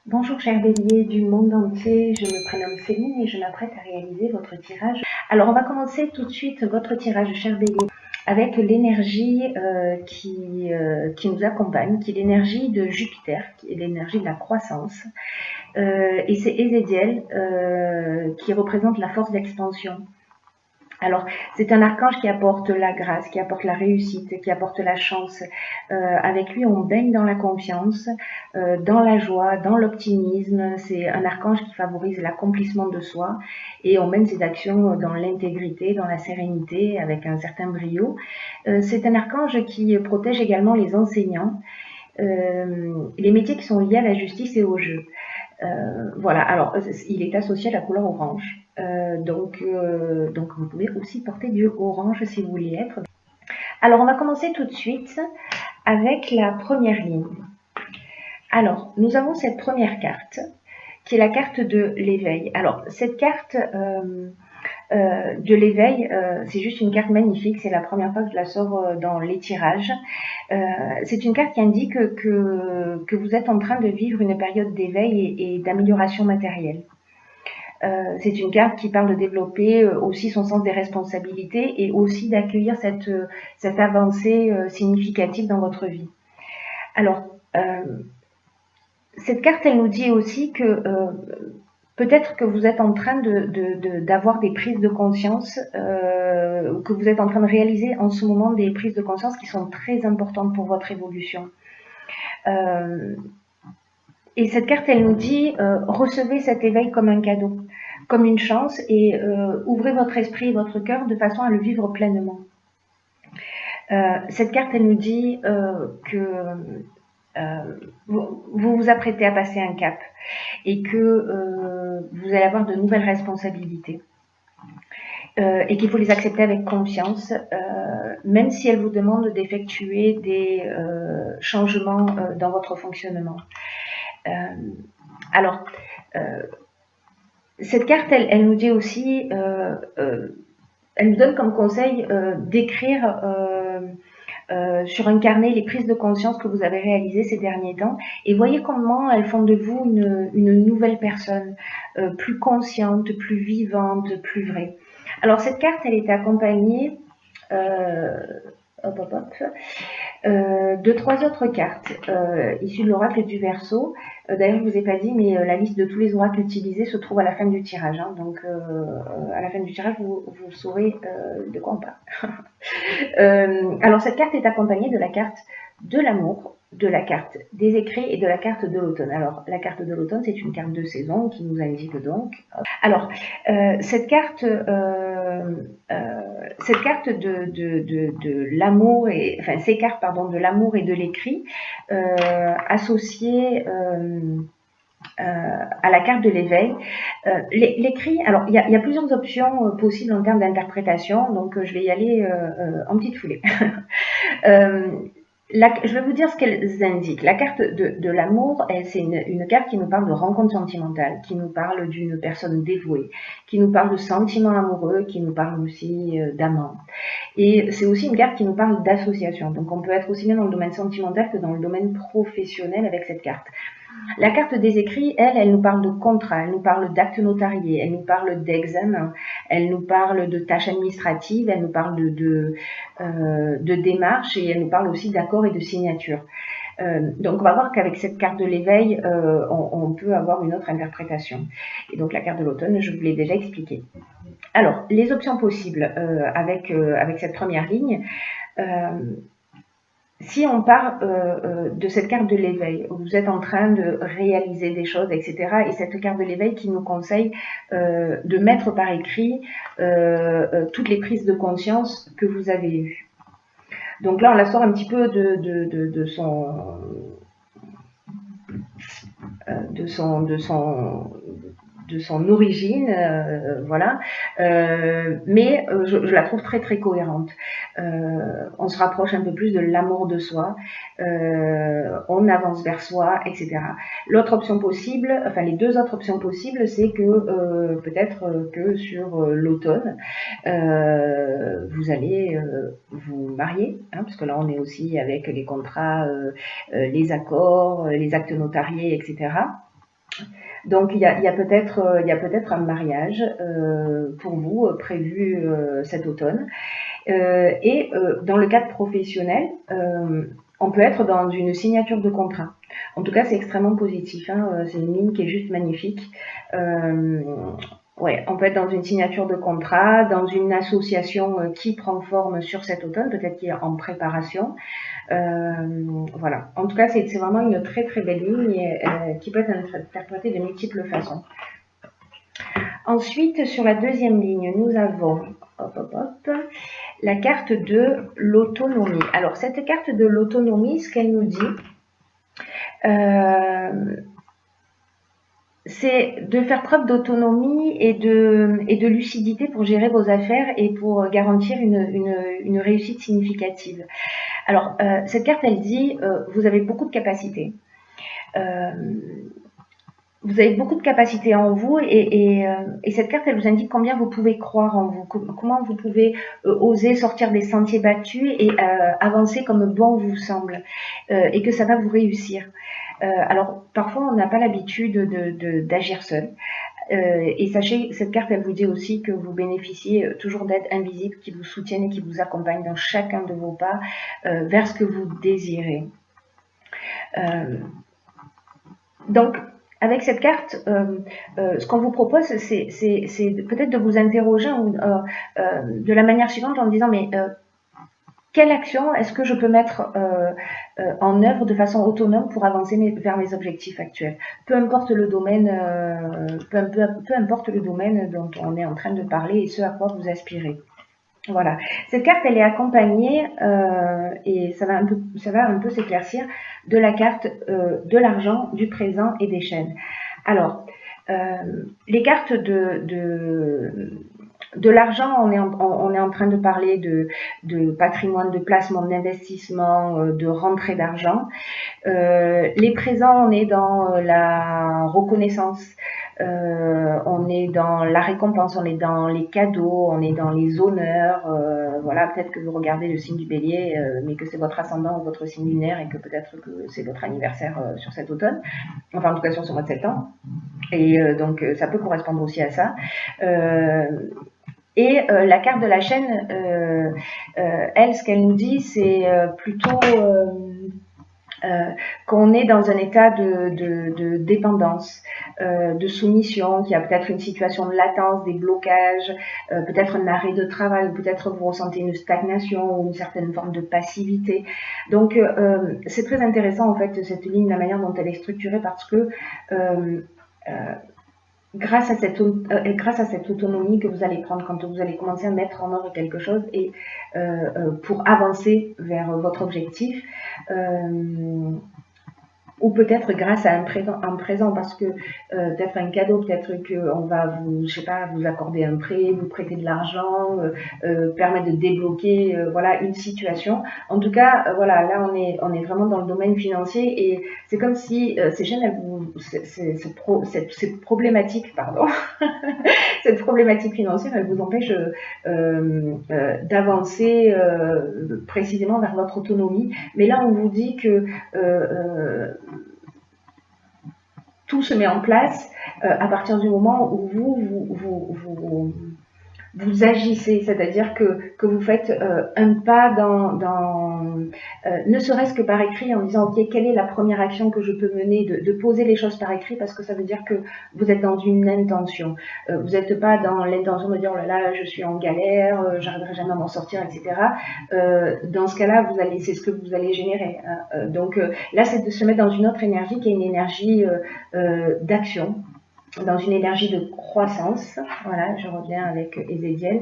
Bonjour chers béliers du monde entier, je me prénomme Céline et je m'apprête à réaliser votre tirage. Alors on va commencer tout de suite votre tirage chers béliers avec l'énergie qui nous accompagne, qui est l'énergie de Jupiter, qui est l'énergie de la croissance. Et c'est Ézéchiel qui représente la force d'expansion. Alors, c'est un archange qui apporte la grâce, qui apporte la réussite, qui apporte la chance. Avec lui, on baigne dans la confiance, dans la joie, dans l'optimisme. C'est un archange qui favorise l'accomplissement de soi et on mène ses actions dans l'intégrité, dans la sérénité, avec un certain brio. C'est un archange qui protège également les enseignants, les métiers qui sont liés à la justice et au jeu. Voilà, alors il est associé à la couleur orange. Donc vous pouvez aussi porter du orange si vous voulez être. Alors on va commencer tout de suite avec la première ligne. Alors nous avons cette première carte qui est la carte de l'éveil. Alors cette carte de l'éveil, c'est juste une carte magnifique, c'est la première fois que je la sors dans les tirages. C'est une carte qui indique que vous êtes en train de vivre une période d'éveil et d'amélioration matérielle. C'est une carte qui parle de développer aussi son sens des responsabilités et aussi d'accueillir cette avancée significative dans votre vie. Alors, cette carte, elle nous dit aussi que peut-être que vous êtes en train d'avoir des prises de conscience, que vous êtes en train de réaliser en ce moment des prises de conscience qui sont très importantes pour votre évolution. Et cette carte, elle nous dit, recevez cet éveil comme un cadeau, comme une chance, et ouvrez votre esprit et votre cœur de façon à le vivre pleinement. Cette carte, elle nous dit que vous vous apprêtez à passer un cap et que vous allez avoir de nouvelles responsabilités. Et qu'il faut les accepter avec confiance, même si elles vous demandent d'effectuer des changements dans votre fonctionnement. Alors, cette carte, elle nous dit aussi, elle nous donne comme conseil d'écrire sur un carnet les prises de conscience que vous avez réalisées ces derniers temps et voyez comment elles font de vous une nouvelle personne, plus consciente, plus vivante, plus vraie. Alors cette carte, elle est accompagnée de 3 autres cartes issues de l'oracle du Verseau. D'ailleurs, je ne vous ai pas dit, mais la liste de tous les oracles utilisés se trouve à la fin du tirage. Hein. Donc, à la fin du tirage, vous saurez de quoi on parle. Alors, cette carte est accompagnée de la carte de l'amour, de la carte des écrits et de la carte de l'automne. Alors, la carte de l'automne, c'est une carte de saison qui nous indique donc. Alors, cette carte de l'amour et enfin ces cartes pardon de l'amour et de l'écrit associées à la carte de l'éveil. L'écrit, alors il y a plusieurs options possibles en termes d'interprétation, donc je vais y aller en petite foulée. Je vais vous dire ce qu'elles indiquent. La carte de l'amour, c'est une carte qui nous parle de rencontre sentimentale, qui nous parle d'une personne dévouée, qui nous parle de sentiments amoureux, qui nous parle aussi d'amant. Et c'est aussi une carte qui nous parle d'association. Donc on peut être aussi bien dans le domaine sentimental que dans le domaine professionnel avec cette carte. La carte des écrits, elle nous parle de contrat, elle nous parle d'actes notariés, elle nous parle d'examen, elle nous parle de tâches administratives, elle nous parle de démarches et elle nous parle aussi d'accords et de signatures. Donc on va voir qu'avec cette carte de l'éveil, on peut avoir une autre interprétation. Et donc la carte de l'automne, je vous l'ai déjà expliqué. Alors, les options possibles avec cette première ligne, si on part de cette carte de l'éveil, vous êtes en train de réaliser des choses, etc. Et cette carte de l'éveil qui nous conseille de mettre par écrit toutes les prises de conscience que vous avez eues. Donc là, on la sort un petit peu de son origine, voilà, mais je la trouve très très cohérente. On se rapproche un peu plus de l'amour de soi, on avance vers soi, etc. L'autre option possible, enfin les deux autres options possibles, c'est que peut-être que sur l'automne, vous allez vous marier, hein, parce que là on est aussi avec les contrats, les accords, les actes notariés, etc. Donc il y a peut-être un mariage pour vous prévu cet automne. Dans le cadre professionnel, on peut être dans une signature de contrat. En tout cas, c'est extrêmement positif. Hein. C'est une ligne qui est juste magnifique. Ouais, on peut être dans une signature de contrat, dans une association qui prend forme sur cet automne, peut-être qui est en préparation. Voilà. En tout cas, c'est vraiment une très très belle ligne qui peut être interprétée de multiples façons. Ensuite, sur la deuxième ligne, nous avons la carte de l'autonomie. Alors, cette carte de l'autonomie, ce qu'elle nous dit, c'est de faire preuve d'autonomie et de lucidité pour gérer vos affaires et pour garantir une réussite significative. Alors, cette carte, elle dit, vous avez beaucoup de capacités. Vous avez beaucoup de capacités en vous et cette carte, elle vous indique combien vous pouvez croire en vous, comment vous pouvez oser sortir des sentiers battus et avancer comme bon vous semble et que ça va vous réussir. Alors, parfois, on n'a pas l'habitude d'agir seul. Et sachez, cette carte, elle vous dit aussi que vous bénéficiez toujours d'aides invisibles qui vous soutiennent et qui vous accompagnent dans chacun de vos pas vers ce que vous désirez. Donc, avec cette carte, ce qu'on vous propose, c'est peut-être de vous interroger de la manière suivante en disant, mais quelle action est-ce que je peux mettre en œuvre de façon autonome pour avancer vers mes objectifs actuels? Peu importe le domaine, peu importe le domaine dont on est en train de parler et ce à quoi vous aspirez. Voilà. Cette carte, elle est accompagnée et ça va un peu s'éclaircir de la carte de l'argent, du présent et des chaînes. Alors, les cartes de l'argent, on est en train de parler de patrimoine, de placement, d'investissement, de rentrée d'argent. Les présents, on est dans la reconnaissance, on est dans la récompense, on est dans les cadeaux, on est dans les honneurs. Voilà, peut-être que vous regardez le signe du bélier, mais que c'est votre ascendant ou votre signe lunaire et que peut-être que c'est votre anniversaire sur cet automne. Enfin, en tout cas sur ce mois de septembre. Et donc, ça peut correspondre aussi à ça. La carte de la chaîne, elle, ce qu'elle nous dit, c'est plutôt qu'on est dans un état de dépendance, de soumission, qu'il y a peut-être une situation de latence, des blocages, peut-être un arrêt de travail, peut-être vous ressentez une stagnation ou une certaine forme de passivité. Donc, c'est très intéressant en fait cette ligne, la manière dont elle est structurée parce que grâce à cette autonomie que vous allez prendre quand vous allez commencer à mettre en œuvre quelque chose et pour avancer vers votre objectif, ou peut-être grâce à un présent parce que peut-être un cadeau, peut-être qu'on va vous, je sais pas, vous accorder un prêt, vous prêter de l'argent, permettre de débloquer voilà une situation. En tout cas, voilà, là on est vraiment dans le domaine financier et c'est comme si ces chaînes, cette problématique, pardon, cette problématique financière, elle vous empêche d'avancer précisément vers votre autonomie. Mais là, on vous dit que tout se met en place à partir du moment où vous agissez, c'est-à-dire que vous faites un pas ne serait-ce que par écrit en disant ok, quelle est la première action que je peux mener, de poser les choses par écrit parce que ça veut dire que vous êtes dans une intention. Vous n'êtes pas dans l'intention de dire oh là là, je suis en galère, j'arriverai jamais à m'en sortir, etc. Dans ce cas-là, c'est ce que vous allez générer. Hein. Donc là, c'est de se mettre dans une autre énergie qui est une énergie d'action, dans une énergie de croissance, voilà, je reviens avec Ezekiel,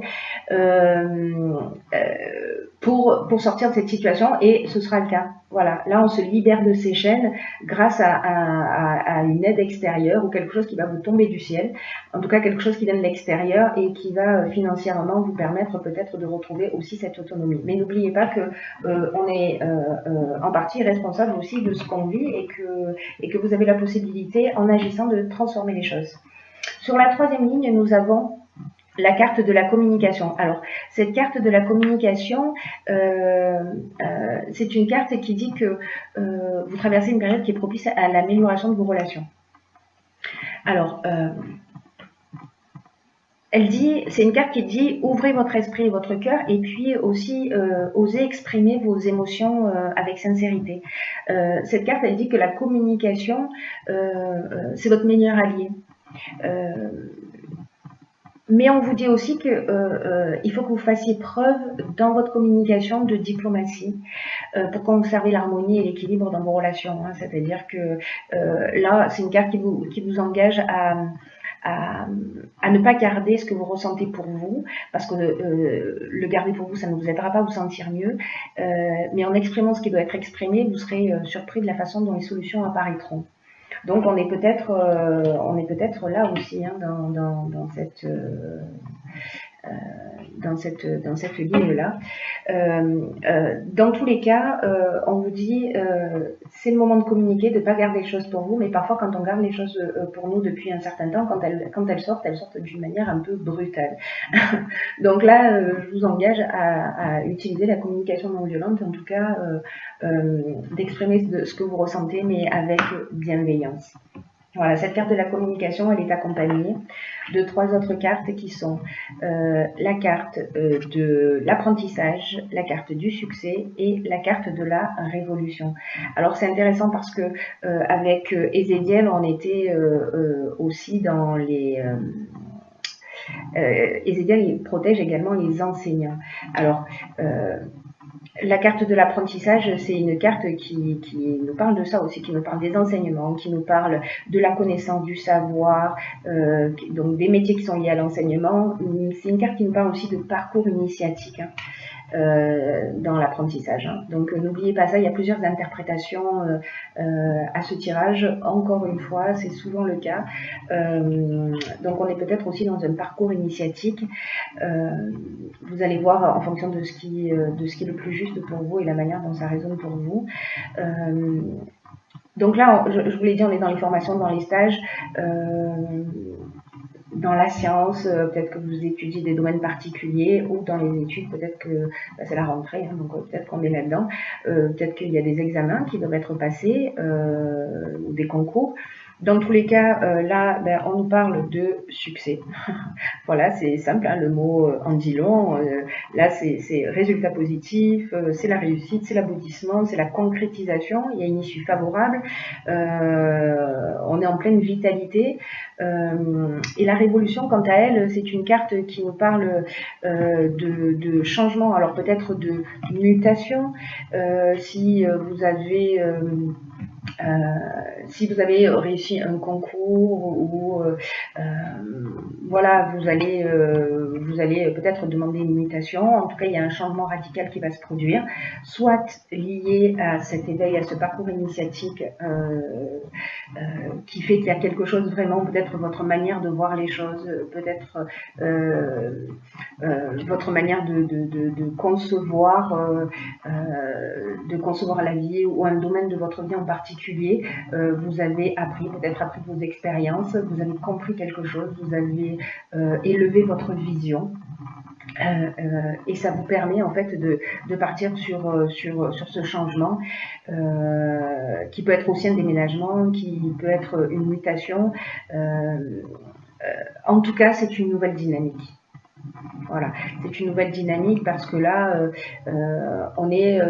pour sortir de cette situation, et ce sera le cas. Voilà, là on se libère de ces chaînes grâce à une aide extérieure ou quelque chose qui va vous tomber du ciel, en tout cas quelque chose qui vient de l'extérieur et qui va financièrement vous permettre peut-être de retrouver aussi cette autonomie. Mais n'oubliez pas que on est en partie responsable aussi de ce qu'on vit et que vous avez la possibilité en agissant de transformer les choses. Sur la troisième ligne, nous avons la carte de la communication. Alors, cette carte de la communication, c'est une carte qui dit que vous traversez une période qui est propice à l'amélioration de vos relations. Alors, c'est une carte qui dit ouvrez votre esprit et votre cœur, et puis aussi osez exprimer vos émotions avec sincérité. Cette carte, elle dit que la communication, c'est votre meilleur allié. Mais on vous dit aussi qu'il faut que vous fassiez preuve dans votre communication de diplomatie pour conserver l'harmonie et l'équilibre dans vos relations. Hein. C'est-à-dire que là, c'est une carte qui vous engage à ne pas garder ce que vous ressentez pour vous, parce que le garder pour vous, ça ne vous aidera pas à vous sentir mieux, mais en exprimant ce qui doit être exprimé, vous serez surpris de la façon dont les solutions apparaîtront. Donc on est peut-être là aussi hein, dans cette ligne-là. Dans tous les cas, on vous dit c'est le moment de communiquer, de ne pas garder les choses pour vous, mais parfois quand on garde les choses pour nous depuis un certain temps, quand elles sortent d'une manière un peu brutale. Donc là, je vous engage à utiliser la communication non violente, en tout cas d'exprimer ce que vous ressentez, mais avec bienveillance. Voilà, cette carte de la communication, elle est accompagnée de 3 autres cartes qui sont la carte de l'apprentissage, la carte du succès et la carte de la révolution. Alors c'est intéressant parce que avec Ezekiel, on était aussi dans les... Ezekiel, il protège également les enseignants. Alors... la carte de l'apprentissage, c'est une carte qui nous parle de ça aussi, qui nous parle des enseignements, qui nous parle de la connaissance, du savoir, donc des métiers qui sont liés à l'enseignement. C'est une carte qui nous parle aussi de parcours initiatique hein, dans l'apprentissage. Hein. Donc n'oubliez pas ça, il y a plusieurs interprétations à ce tirage. Encore une fois, c'est souvent le cas. Donc on est peut-être aussi dans un parcours initiatique. Vous allez voir en fonction de ce qui est le plus juste pour vous et la manière dont ça résonne pour vous. Donc là, je vous l'ai dit, on est dans les formations, dans les stages, dans la science, peut-être que vous étudiez des domaines particuliers, ou dans les études, peut-être que c'est la rentrée, hein, donc peut-être qu'on est là-dedans, peut-être qu'il y a des examens qui doivent être passés, ou des concours. Dans tous les cas, là, on nous parle de succès. Voilà, c'est simple, hein, le mot en dit long. Là, c'est résultat positif, c'est la réussite, c'est l'aboutissement, c'est la concrétisation. Il y a une issue favorable. On est en pleine vitalité. Et la révolution, quant à elle, c'est une carte qui nous parle de changement. Alors peut-être de mutation. Si vous avez réussi un concours ou voilà, vous allez peut-être demander une mutation. En tout cas, il y a un changement radical qui va se produire, soit lié à cet éveil, à ce parcours initiatique qui fait qu'il y a quelque chose vraiment, peut-être votre manière de voir les choses, peut-être votre manière de concevoir la vie ou un domaine de votre vie en particulier. Vous avez peut-être appris vos expériences, vous avez compris quelque chose, vous avez élevé votre vision. Et ça vous permet en fait de partir sur ce changement qui peut être aussi un déménagement, qui peut être une mutation. En tout cas, c'est une nouvelle dynamique. Voilà, c'est une nouvelle dynamique parce que là, on est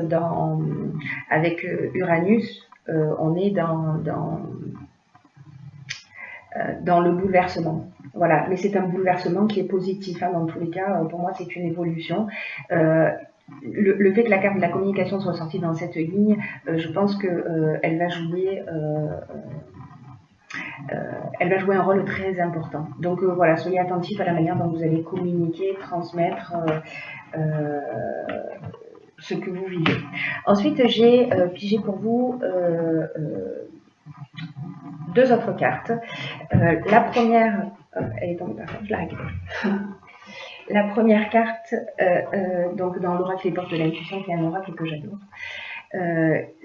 avec Uranus, on est dans le bouleversement. Voilà, mais c'est un bouleversement qui est positif. Hein, dans tous les cas, pour moi, c'est une évolution. Le fait que la carte de la communication soit sortie dans cette ligne, je pense qu'elle va jouer un rôle très important. Donc voilà, soyez attentifs à la manière dont vous allez communiquer, transmettre ce que vous vivez. Ensuite, j'ai pigé pour vous 2 autres cartes. La première, elle est tombée par terre, je la récupère. La première carte, donc dans l'oracle Les Portes de l'intuition, qui est un oracle que j'adore,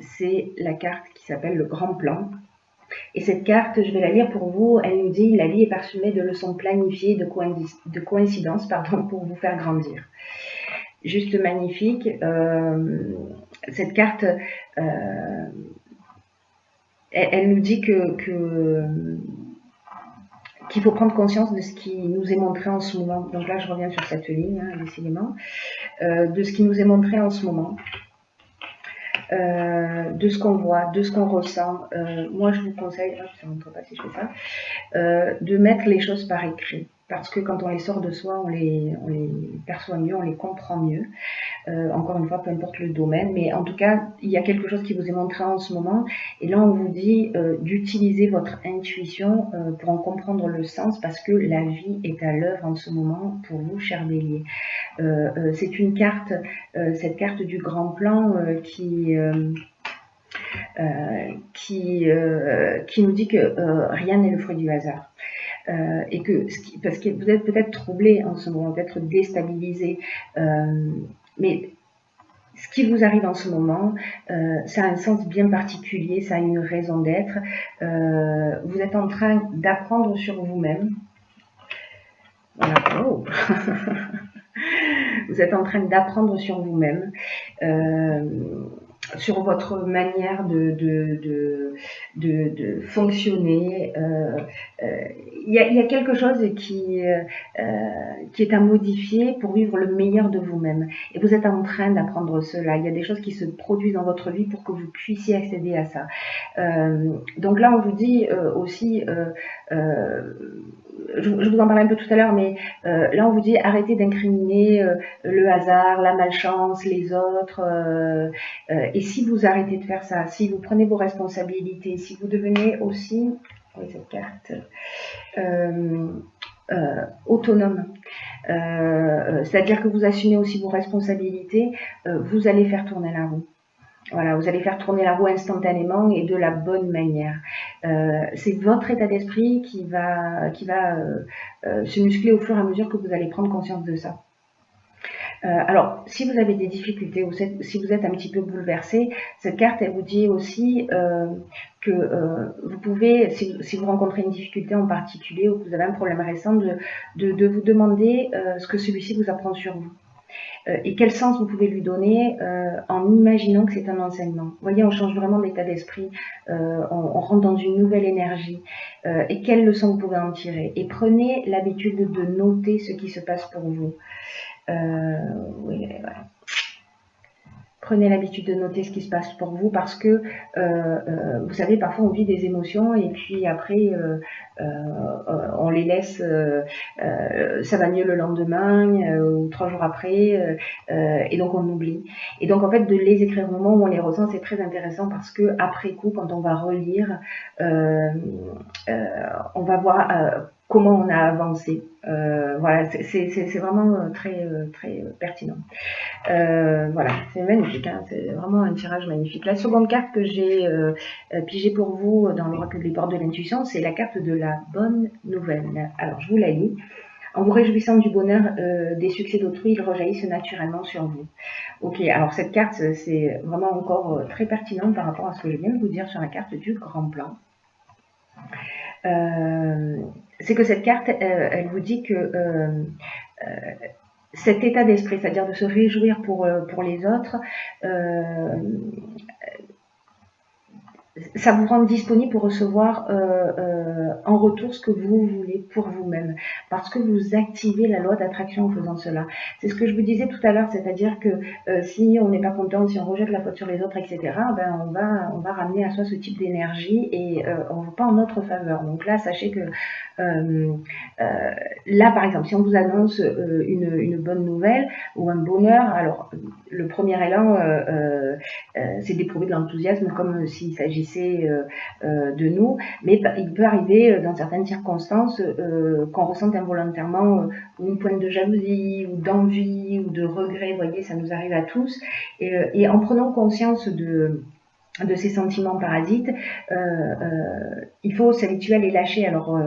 c'est la carte qui s'appelle le Grand Plan. Et cette carte, je vais la lire pour vous. Elle nous dit: la vie est parsemée de leçons planifiées, de coïncidences, pour vous faire grandir. Juste magnifique. Cette carte, elle nous dit que qu'il faut prendre conscience de ce qui nous est montré en ce moment. Donc là, je reviens sur cette ligne, hein, décidément, de ce qui nous est montré en ce moment. De ce qu'on voit, de ce qu'on ressent. Moi, je vous conseille, ça ne montre pas si je fais ça, de mettre les choses par écrit. Parce que quand on les sort de soi, on les perçoit mieux, on les comprend mieux. Encore une fois, peu importe le domaine, mais en tout cas, il y a quelque chose qui vous est montré en ce moment, et là on vous dit d'utiliser votre intuition pour en comprendre le sens, parce que la vie est à l'œuvre en ce moment pour vous, cher Bélier. C'est une carte, cette carte du grand plan qui nous dit que rien n'est le fruit du hasard. Et que, parce que vous êtes peut-être troublé en ce moment, peut-être déstabilisé, mais ce qui vous arrive en ce moment, ça a un sens bien particulier, ça a une raison d'être. Vous êtes en train d'apprendre sur vous-même. Voilà. Oh. Vous êtes en train d'apprendre sur vous-même, sur votre manière de fonctionner. Il y a quelque chose qui est à modifier pour vivre le meilleur de vous-même. Et vous êtes en train d'apprendre cela. Il y a des choses qui se produisent dans votre vie pour que vous puissiez accéder à ça. Donc là, on vous dit aussi... je vous en parlais un peu tout à l'heure, mais là on vous dit arrêtez d'incriminer le hasard, la malchance, les autres. Et si vous arrêtez de faire ça, si vous prenez vos responsabilités, si vous devenez aussi, oui, cette carte, autonome, c'est-à-dire que vous assumez aussi vos responsabilités, vous allez faire tourner la roue. Voilà, vous allez faire tourner la roue instantanément et de la bonne manière. C'est votre état d'esprit qui va se muscler au fur et à mesure que vous allez prendre conscience de ça. Alors, si vous avez des difficultés ou si vous êtes un petit peu bouleversé, cette carte, elle vous dit aussi que vous pouvez, si vous rencontrez une difficulté en particulier ou que vous avez un problème récent, de vous demander ce que celui-ci vous apprend sur vous. Et quel sens vous pouvez lui donner en imaginant que c'est un enseignement. Vous voyez, on change vraiment d'état d'esprit, on rentre dans une nouvelle énergie. Et quelles leçons vous pouvez en tirer. Et prenez l'habitude de noter ce qui se passe pour vous. Oui, voilà. Prenez l'habitude de noter ce qui se passe pour vous parce que, vous savez, parfois on vit des émotions et puis après, on les laisse, ça va mieux le lendemain ou 3 jours après, et donc on oublie. Et donc en fait, de les écrire au moment où on les ressent, c'est très intéressant parce que après coup, quand on va relire, on va voir comment on a avancé. Voilà, c'est vraiment très pertinent. Voilà, c'est magnifique, hein, c'est vraiment un tirage magnifique. La seconde carte que j'ai pigée pour vous dans l'oracle des portes de l'intuition, c'est la carte de la bonne nouvelle. Alors, je vous la lis. En vous réjouissant du bonheur des succès d'autrui, ils rejaillissent naturellement sur vous. Ok, alors cette carte, c'est vraiment encore très pertinent par rapport à ce que je viens de vous dire sur la carte du grand plan. C'est que cette carte, elle vous dit que cet état d'esprit, c'est-à-dire de se réjouir pour les autres, ça vous rend disponible pour recevoir en retour ce que vous voulez pour vous-même, parce que vous activez la loi d'attraction en faisant cela. C'est ce que je vous disais tout à l'heure, c'est-à-dire que si on n'est pas content, si on rejette la faute sur les autres, etc., ben on va ramener à soi ce type d'énergie et on ne va pas en notre faveur. Donc là, sachez que là, par exemple, si on vous annonce une bonne nouvelle ou un bonheur, alors le premier élan, c'est d'éprouver de l'enthousiasme comme s'il s'agissait de nous, mais il peut arriver dans certaines circonstances qu'on ressente involontairement une pointe de jalousie ou d'envie ou de regret. Vous voyez, ça nous arrive à tous, et en prenant conscience de ces sentiments parasites, il faut s'habituer à les lâcher. Alors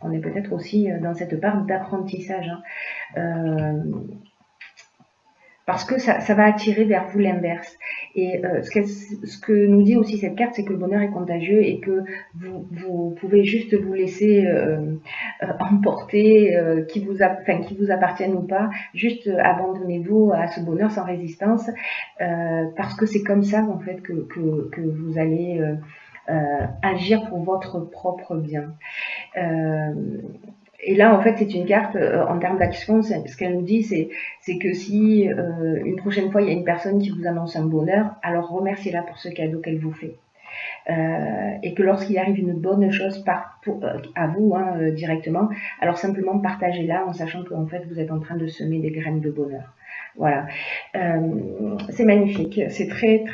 on est peut-être aussi dans cette part d'apprentissage, hein. Parce que ça va attirer vers vous l'inverse. Et ce que nous dit aussi cette carte, c'est que le bonheur est contagieux et que vous pouvez juste vous laisser emporter, qui vous appartienne ou pas, juste abandonnez-vous à ce bonheur sans résistance, parce que c'est comme ça en fait que vous allez agir pour votre propre bien. Et là, en fait, c'est une carte, en termes d'action, ce qu'elle nous dit, c'est que si une prochaine fois, il y a une personne qui vous annonce un bonheur, alors remerciez-la pour ce cadeau qu'elle vous fait. Et que lorsqu'il arrive une bonne chose à vous directement, alors simplement partagez-la en sachant qu'en fait, vous êtes en train de semer des graines de bonheur. Voilà, c'est magnifique, c'est très